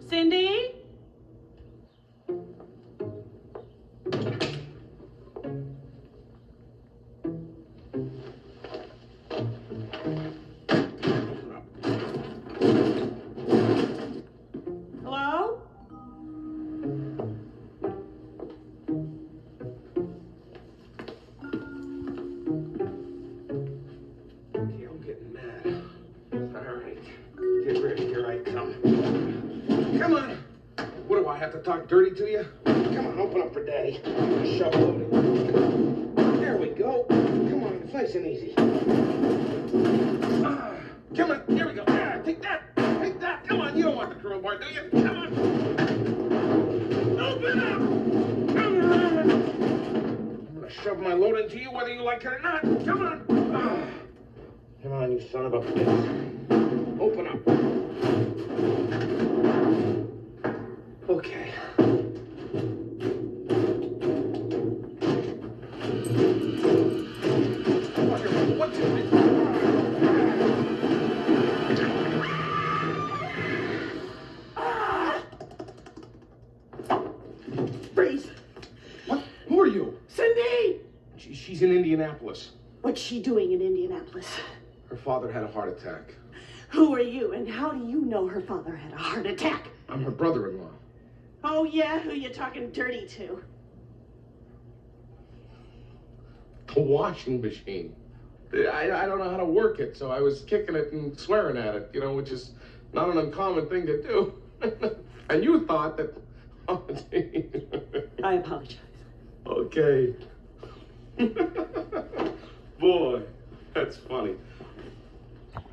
Cindy? Hello? Okay, I'm getting mad. All right, get ready, here I come. Come on. What do I have to talk dirty to you? Come on, open up for Daddy. Shove loading. There we go. Come on, it's nice and easy. Come on, here we go. Take that. Take that. Come on, you don't want the crowbar, do you? Come on. Open up. Come on. I'm gonna shove my load into you whether you like it or not. Come on. Come on, you son of a bitch. Open up. Okay. What's it? Freeze! What? Who are you? Cindy! She's in Indianapolis. What's she doing in Indianapolis? Her father had a heart attack. Who are you, and how do you know her father had a heart attack? I'm her brother-in-law. Oh, yeah? Who you talking dirty to? The washing machine. I don't know how to work it, so I was kicking it and swearing at it, you know, which is not an uncommon thing to do. And you thought that... Oh, gee. I apologize. Okay. Boy, that's funny.